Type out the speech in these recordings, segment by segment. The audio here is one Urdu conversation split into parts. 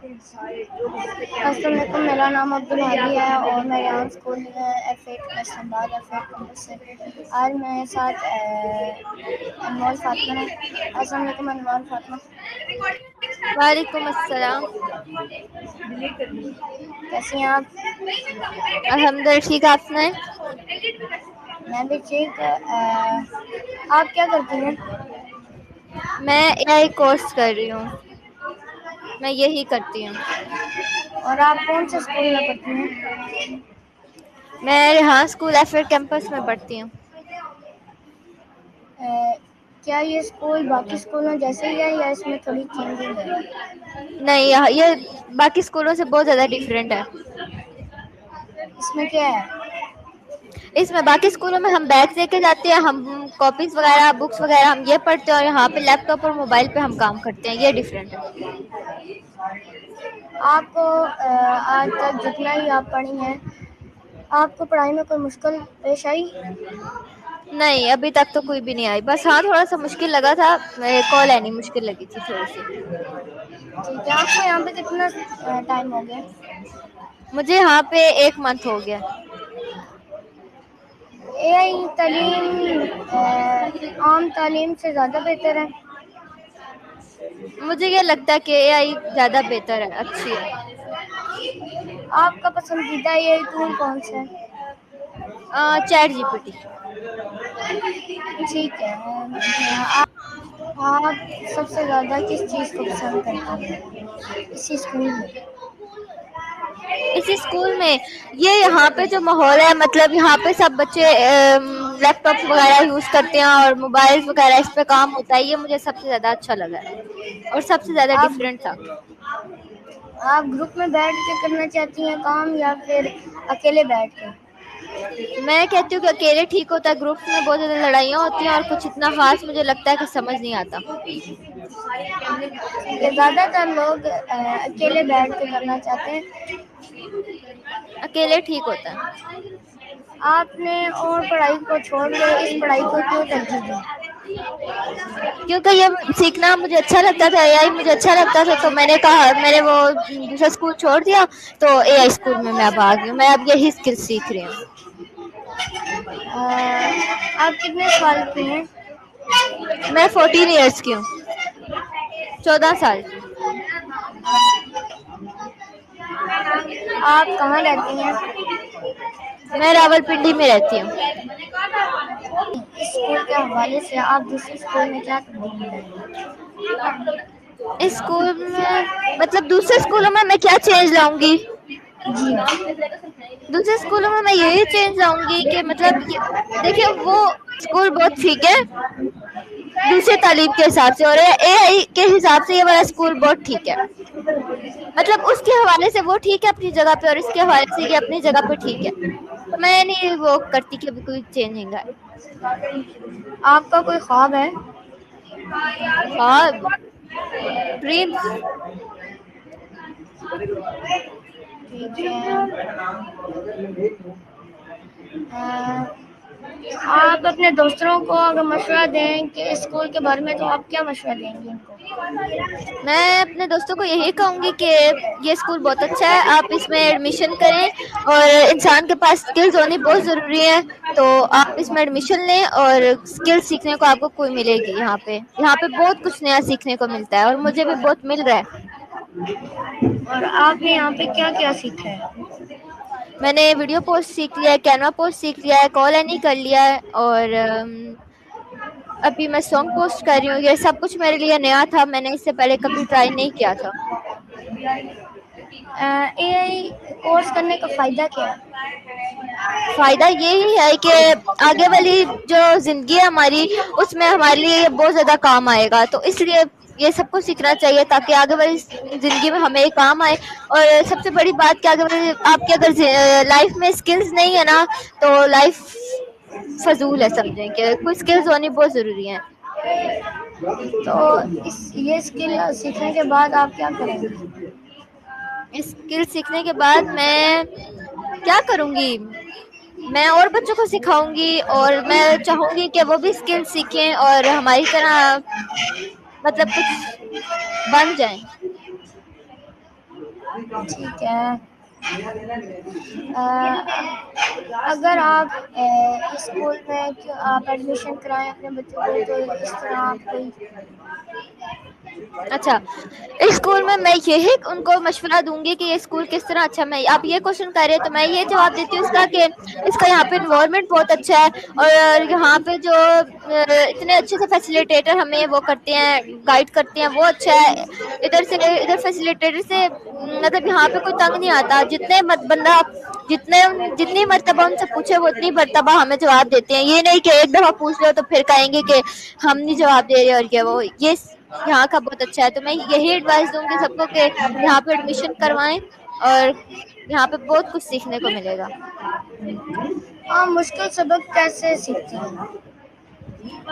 السلام علیکم، میرا نام عبدالحادی ہے اور میں یہاں اسکول اسلام آباد کیمپس سے آج میرے ساتھ انمول فاطمہ ہے۔ السلام علیکم انمول فاطمہ، وعلیکم السلام۔ کیسی ہیں آپ؟ الحمدللہ ٹھیک، آپ سنائیں؟ میں بھی ٹھیک۔ آپ کیا کرتی ہیں؟ میں اے آئی کورس کر رہی ہوں، میں یہی کرتی ہوں۔ اور آپ کون سے اسکول میں پڑھتی ہیں؟ میں ریحان اسکول کیمپس میں پڑھتی ہوں۔ کیا یہ اسکول باقی اسکولوں جیسے ہی ہے یا اس میں تھوڑی چینجنگ ہے؟ نہیں، یہ باقی اسکولوں سے بہت زیادہ ڈیفرینٹ ہے۔ اس میں کیا ہے؟ اس میں باقی اسکولوں میں ہم بیگ لے کے جاتے ہیں، ہم کاپیز وغیرہ بکس وغیرہ ہم یہ پڑھتے ہیں، اور یہاں پہ لیپ ٹاپ اور موبائل پہ ہم کام کرتے ہیں، یہ ڈیفرنٹ ہے۔ آپ کو آج تک جتنا ہی آپ پڑھی ہیں، آپ کو پڑھائی میں کوئی مشکل پیش آئی؟ نہیں، ابھی تک تو کوئی بھی نہیں آئی، بس ہاں تھوڑا سا مشکل لگا تھا، کال اینی مشکل لگی تھی تھوڑی سی۔ ٹھیک ہے، آپ کو یہاں پہ کتنا ٹائم ہو گیا؟ مجھے یہاں پہ 1 منتھ ہو گیا۔ اے آئی تعلیم عام تعلیم سے زیادہ بہتر ہے؟ مجھے یہ لگتا ہے کہ اے آئی زیادہ بہتر ہے، اچھی ہے۔ آپ کا پسندیدہ اے آئی ٹول کون سا ہے؟ ChatGPT. ٹھیک ہے، آپ سب سے زیادہ کس چیز کو پسند کرتے ہیں اسی اسکول میں؟ اسی اسکول میں یہ یہاں پہ جو ماحول ہے، مطلب یہاں پہ سب بچے لیپ ٹاپ وغیرہ یوز کرتے ہیں اور موبائل وغیرہ اس پہ کام ہوتا ہے، یہ مجھے سب سے زیادہ اچھا لگا ہے اور سب سے زیادہ آپ ڈفرینٹ تھا۔ آپ گروپ میں بیٹھ کے کرنا چاہتی ہیں کام یا پھر اکیلے بیٹھ کے؟ میں کہتی ہوں کہ اکیلے ٹھیک ہوتا ہے، گروپس میں بہت زیادہ لڑائیاں ہوتی ہیں اور کچھ اتنا خاص مجھے لگتا ہے کہ سمجھ نہیں آتا۔ زیادہ تر لوگ اکیلے بیٹھ کے کرنا چاہتے ہیں۔ اکیلے ٹھیک ہوتا ہے۔ آپ نے اور پڑھائی کو چھوڑ کے اس پڑھائی کو کیوں ترجیح دی؟ کیونکہ یہ سیکھنا مجھے اچھا لگتا تھا، اے آئی مجھے اچھا لگتا تھا، تو میں نے کہا، میں نے وہ دوسرا اسکول چھوڑ دیا، تو اے آئی اسکول میں اب آ گئی ہوں، میں اب یہی اسکل سیکھ رہی ہوں۔ آپ کتنے سال کے ہیں؟ میں 14 ایئرس کی ہوں، 14 سال۔ آپ کہاں رہتی ہیں؟ میں راول پنڈی میں رہتی ہوں۔ اسکول کے حوالے سے آپ دوسرے اسکول میں کیا کرتی ہیں؟ اسکول میں مطلب دوسرے اسکولوں میں کیا چینج لاؤں گی؟ جی، دوسرے اسکولوں میں یہی چینج لاؤں گی کہ مطلب دیکھیں، وہ اسکول بہت ٹھیک ہے دوسری تعلیم کے حساب سے، اور اے آئی کے حساب سے یہ والا اسکول بہت ٹھیک ہے، مطلب اس کے حوالے سے وہ ٹھیک ہے اپنی جگہ پہ، اور اس کے حوالے سے یہ اپنی جگہ پہ ٹھیک ہے، تو میں نہیں وہ کرتی کہ ابھی کوئی چینجنگ ہے۔ آپ کا کوئی خواب ہے؟ خواب، ڈریمز۔ ٹھیک ہے، آپ اپنے دوستوں کو اگر مشورہ دیں کہ اسکول کے بارے میں تو آپ کیا مشورہ دیں گے ان کو؟ میں اپنے دوستوں کو یہی کہوں گی کہ یہ اسکول بہت اچھا ہے، آپ اس میں ایڈمیشن کریں، اور انسان کے پاس اسکلز ہونی بہت ضروری ہے، تو آپ اس میں ایڈمیشن لیں، اور اسکل سیکھنے کو آپ کو کوئی ملے گی یہاں پہ بہت کچھ نیا سیکھنے کو ملتا ہے، اور مجھے بھی بہت مل رہا ہے۔ اور آپ نے یہاں پہ کیا کیا سیکھا ہے؟ میں نے ویڈیو پوسٹ سیکھ لیا ہے، کینوا پوسٹ سیکھ لیا ہے، کال اینی کر لیا ہے، اور ابھی میں سانگ پوسٹ کر رہی ہوں، یہ سب کچھ میرے لیے نیا تھا، میں نے اس سے پہلے کبھی ٹرائی نہیں کیا تھا۔ اے آئی کورس کرنے کا فائدہ کیا ہے؟ فائدہ یہی ہے کہ آگے والی جو زندگی ہے ہماری، اس میں ہمارے لیے یہ بہت زیادہ کام آئے گا، تو اس لیے یہ سب کچھ سیکھنا چاہیے تاکہ آگے والی زندگی میں ہمیں کام آئے، اور سب سے بڑی بات کہ آگے آپ کی اگر لائف میں اسکلز نہیں ہے نا، تو لائف فضول ہے، سمجھیں کہ کچھ اسکلز ہونی بہت ضروری ہیں۔ تو یہ اسکل سیکھنے کے بعد آپ کیا کریں گے؟ اسکل سیکھنے کے بعد میں کیا کروں گی؟ میں اور بچوں کو سکھاؤں گی، اور میں چاہوں گی کہ وہ بھی اسکل سیکھیں اور ہماری طرح مطلب کچھ بن جائیں۔ ٹھیک ہے. اگر آپ اسکول میں آپ ایڈمیشن کرائیں اپنے بچوں کو تو اس طرح آپ کوئی اچھا، اسکول میں یہی ان کو مشورہ دوں گی کہ یہ اسکول کس طرح اچھا. میں آپ یہ کوشچن کر رہے تو میں یہ جواب دیتی ہوں اس کا کہ اس کا یہاں پہ انوائرمنٹ بہت اچھا ہے، اور یہاں پہ جو اتنے اچھے سے فیسیلیٹیٹر ہمیں وہ کرتے ہیں، گائیڈ کرتے ہیں، وہ اچھا ہے. ادھر فیسیلیٹیٹر سے مطلب یہاں پہ کوئی تنگ نہیں آتا. جتنی مرتبہ ان سے پوچھے وہ اتنی مرتبہ ہمیں جواب دیتے ہیں. یہ نہیں کہ ایک دفعہ پوچھ لو تو پھر کہیں گے کہ ہم نہیں جواب دے رہے اور کیا. وہ یہ یہاں کا بہت اچھا ہے. تو میں یہی ایڈوائس دوں گی سب کو کہ یہاں پہ ایڈمیشن کروائیں، اور یہاں پہ بہت کچھ سیکھنے کو ملے گا. مشکل سبق کیسے سیکھتے ہیں؟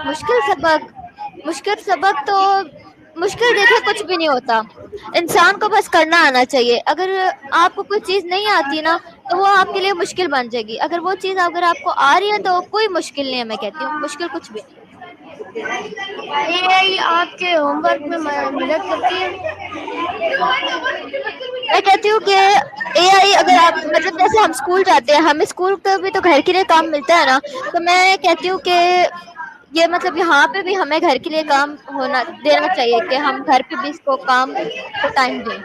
مشکل سبق تو مشکل دیکھے کچھ بھی نہیں ہوتا. انسان کو بس کرنا آنا چاہیے. اگر آپ کو کوئی چیز نہیں آتی نا تو وہ آپ کے لیے مشکل بن جائے گی. اگر وہ چیز اگر آپ کو آ رہی ہے تو کوئی مشکل نہیں ہے. میں کہتی ہوں مشکل کچھ بھی نہیں. AI آپ کے ہوم ورک میں مدد کرتی ہے؟ میں کہتی ہوں کہ اے آئی اگر آپ مطلب جیسے ہم اسکول جاتے ہیں، ہمیں اسکول کا بھی تو گھر کے لیے کام ملتا ہے نا. تو میں کہتی ہوں کہ یہ مطلب یہاں پہ بھی ہمیں گھر کے لیے کام دینا چاہیے کہ ہم گھر پہ بھی اس کو کام کو ٹائم دیں.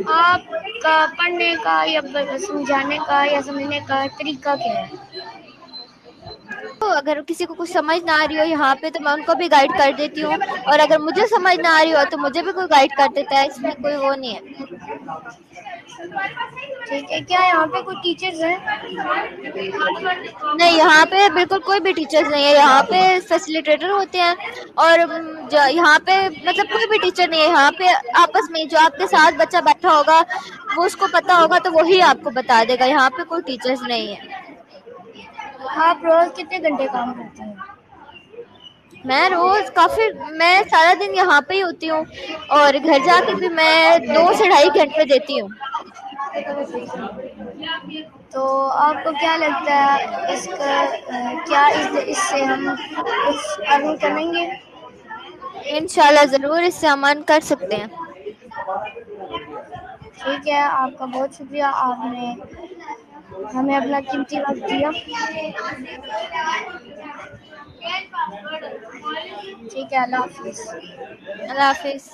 آپ کا پڑھنے کا یا سمجھانے کا یا سمجھنے کا طریقہ کیا ہے؟ تو اگر کسی کو کچھ سمجھ نہ آ رہی ہو یہاں پہ تو میں ان کو بھی گائیڈ کر دیتی ہوں، اور اگر مجھے سمجھ نہ آ رہی ہو تو مجھے بھی کوئی گائیڈ کر دیتا ہے. اس میں کوئی وہ نہیں ہے. ٹھیک ہے. کیا یہاں پہ کوئی ٹیچرز ہیں؟ نہیں، یہاں پہ بالکل کوئی بھی ٹیچرز نہیں ہے. یہاں پہ فیسیلیٹیٹر ہوتے ہیں، اور یہاں پہ مطلب کوئی بھی ٹیچر نہیں ہے. یہاں پہ آپس میں جو آپ کے ساتھ بچہ بیٹھا ہوگا وہ اس کو پتا ہوگا تو وہی آپ کو بتا دے گا. یہاں پہ کوئی ٹیچرز نہیں ہے. آپ روز کتنے گھنٹے کام کرتے ہیں؟ میں سارا دن یہاں پہ ہی ہوتی ہوں، اور گھر جا کے بھی میں 2 سے 2.5 گھنٹے دیتی ہوں. تو آپ کو کیا لگتا ہے اس سے ہم کچھ ارن کریں گے؟ انشاءاللہ ضرور اس سے ہم ارن کر سکتے ہیں. ٹھیک ہے. آپ کا بہت شکریہ. آپ نے ہمیں اپنا قیمتی وقت دیا. ٹھیک ہے. اللہ حافظ. اللہ حافظ.